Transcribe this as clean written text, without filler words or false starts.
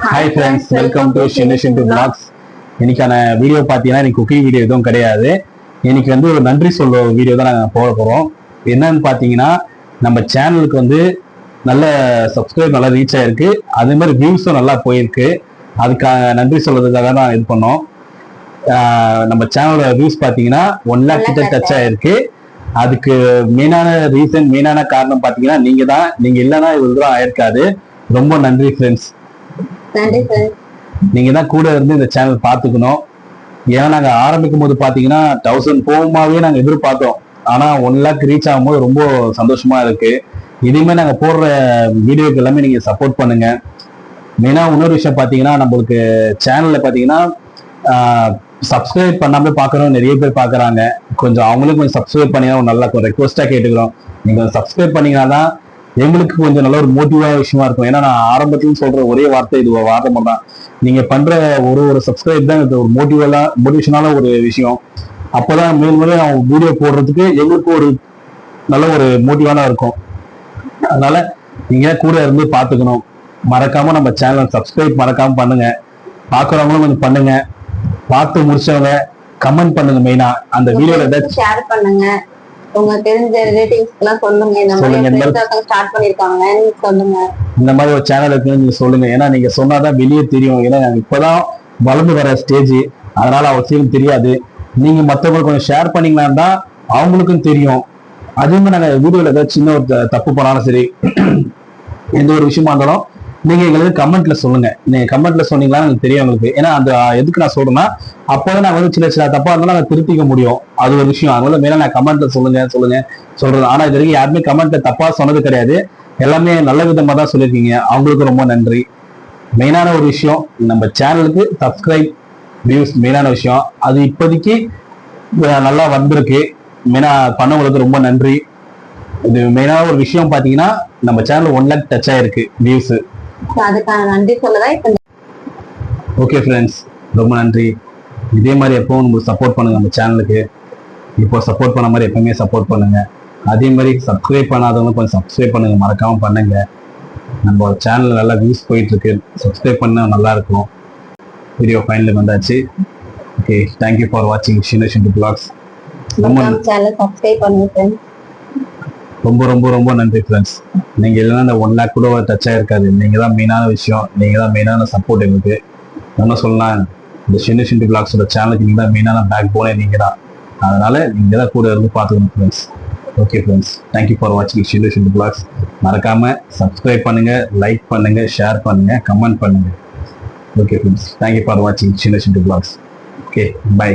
Hi friends, welcome to Shineshan to blogs. இன்னைக்கான video பார்த்தீங்கன்னா இன்னைக்கு குக்கிங் வீடியோ எதுவும் கிடையாது. இன்னைக்கு வந்து ஒரு நன்றி சொல்ல வீடியோ தான் நாங்கள் போட போகிறோம். என்னன்னு பார்த்தீங்கன்னா, நம்ம சேனலுக்கு வந்து நல்ல சப்ஸ்கிரைப் நல்லா ரீச் ஆயிருக்கு, அதே மாதிரி வியூஸும் நல்லா போயிருக்கு. அதுக்காக நன்றி சொல்றதுக்காக தான் இது பண்ணோம். நம்ம சேனலோட வியூஸ் பார்த்தீங்கன்னா 1 lakh கிட்ட டச் ஆயிருக்கு. அதுக்கு மெயினான காரணம் பார்த்தீங்கன்னா நீங்க தான். நீங்க இல்லைன்னா இவ்வளவு தூரம் ஆயிருக்காது. ரொம்ப நன்றி ஃப்ரெண்ட்ஸ். நன்றி ஃப்ரெண்ட்ஸ். நீங்க தான் கூட இருந்து இந்த சேனல் பார்த்துக்கணும். ஏன்னா நாங்க ஆரம்பிக்கும் போது பாத்தீங்கன்னா 1000 போகுமாவே நாங்க எதிர்பார்த்தோம். ஆனா 1 lakh ரீச் ஆகும்போது ரொம்ப சந்தோஷமா இருக்கு. இனிமே நாங்க போடுற வீடியோக்கு எல்லாமே நீங்க சப்போர்ட் பண்ணுங்க. மெயினா இன்னொரு விஷயம் பாத்தீங்கன்னா, நம்மளுக்கு சேனல்ல பாத்தீங்கன்னா சப்ஸ்கிரைப் பண்ணாம பாக்குறோம் நிறைய பேர் பாக்குறாங்க. கொஞ்சம் அவங்களுக்கு கொஞ்சம் சப்ஸ்கிரைப் பண்ணீங்கன்னா நல்லா ரெக்வஸ்டா கேட்டுக்கிறோம். நீங்க சப்ஸ்கிரைப் பண்ணீங்கன்னா தான் எங்களுக்கு கொஞ்சம் நல்ல ஒரு மோட்டிவா விஷயமா இருக்கும். ஏன்னா நான் ஆரம்பத்துல சொல்ற ஒரே வார்த்தை இது வார்த்தை தான். நீங்க பண்ற ஒரு சப்ஸ்கிரைப் தான் இது ஒரு மோட்டிவேஷனான ஒரு விஷயம். அப்பதான் மேலும் அவங்க வீடியோ போடுறதுக்கு எங்களுக்கு ஒரு நல்ல ஒரு மோட்டிவானா இருக்கும். அதனால நீங்க கூட இருந்து பாத்துக்கணும். மறக்காம நம்ம சேனல் சப்ஸ்கிரைப் மறக்காம பண்ணுங்க. பாக்குறவங்களும் கொஞ்சம் பண்ணுங்க. பார்த்து முடிச்சவங்க கமெண்ட் பண்ணுங்க. மெயினா அந்த வீடியோல ஷேர் பண்ணுங்க. உங்க தெரிஞ்ச ரிலேட்டிவ்ஸ் எல்லாம் சொல்லுங்க. இந்த மாதிரி ஸ்டார்ட் பண்ணிருக்காங்க சொல்லுங்க. இந்த மாதிரி ஒரு சேனல் இருக்குன்னு நீங்க சொல்லுங்க. ஏன்னா நீங்க சொன்னாதான் வெளியே தெரியும். ஏன்னா நாங்க இப்பதான் வளர்ந்து வர ஸ்டேஜ், அதனால அவசியம் தெரியாது. நீங்க மற்றவங்களுக்கு கொஞ்சம் ஷேர் பண்ணீங்கன்னா தான் அவங்களுக்கும் தெரியும். அதே மாதிரி நாங்க வீடியோல ஏதாவது சின்ன ஒரு தப்பு பண்ணாலும் சரி, எந்த ஒரு விஷயமா இருந்தாலும் நீங்க எங்களுக்கு கமெண்ட்ல சொல்லுங்க. நீங்க கமெண்ட்ல சொன்னீங்கன்னா எனக்கு தெரியும் உங்களுக்கு. ஏன்னா அந்த எதுக்கு நான் சொல்றேன்னா, அப்போதான் நான் வந்து சின்ன தப்பா இருந்தாலும் நான் திருத்திக்க முடியும். அது ஒரு விஷயம். அதனால மேல நான் கமெண்ட்ல சொல்லுங்க சொல்றது. ஆனா இது வரைக்கும் யாருமே கமெண்ட்ல தப்பா சொன்னது கிடையாது. எல்லாமே நல்ல விதமா தான் சொல்லியிருக்கீங்க. அவங்களுக்கு ரொம்ப நன்றி. மெயினான ஒரு விஷயம், நம்ம சேனலுக்கு சப்ஸ்கிரைப் வியூஸ் மெயினான விஷயம். அது இப்போதைக்கு நல்லா வந்திருக்கு. மெயினா பண்ணவங்களுக்கு ரொம்ப நன்றி. இது மெயினான ஒரு விஷயம் பாத்தீங்கன்னா, நம்ம சேனல் 1 lakh டச் ஆயிருக்கு வியூஸ். அதுக்கான நன்றி சொல்லதான். ஓகே ஃப்ரெண்ட்ஸ், ரொம்ப நன்றி. இதே மாதிரி எப்பவும் நம்ம சப்போர்ட் பண்ணுங்க. நம்ம சேனலுக்கு இப்போ சப்போர்ட் பண்ண மாதிரி எப்பவுமே சப்போர்ட் பண்ணுங்க. அதே மாதிரி சப்ஸ்கிரைப் பண்ணாதவங்க கொஞ்சம் சப்ஸ்கிரைப் பண்ணுங்க, மறக்காம பண்ணுங்க. நம்ம சேனல் நல்லா வியூஸ் போயிட்டு இருக்கு. சப்ஸ்கிரைப் பண்ணா நல்லா இருக்கும். வீடியோ ஃபைனல் வந்தாச்சு. ஓகே, தேங்க்யூ ஃபார் வாட்சிங் ஷினேஷன் டு பிளாக்ஸ். ரொம்ப ரொம்ப ரொம்ப நன்றி ஃப்ரெண்ட்ஸ். நீங்க இல்லைன்னா இந்த 1 lakh கூட டச் ஆயிருக்காது. நீங்க தான் மெயினான விஷயம். நீங்க தான் மெயினான சப்போர்ட் எங்களுக்கு. என்ன சொல்லலாம், இந்த ஷினேஷன் டு பிளாக்ஸோட சேனலுக்கு நீங்க தான் மெயினான பேக் போனே நீங்க தான். அதனால நீங்க தான் கூட இருந்து பார்த்துக்கணும் friends. Okay friends, thank you for வாட்சிங் ஷினேஷன் டு பிளாக்ஸ். மறக்காம சப்ஸ்கிரைப் பண்ணுங்க, லைக் பண்ணுங்க, ஷேர் பண்ணுங்க, கமெண்ட் பண்ணுங்க. ஓகே ஃப்ரெண்ட்ஸ், தேங்க்யூ ஃபார் வாட்சிங் ஷினேஷன் டு பிளாக்ஸ். Okay, by.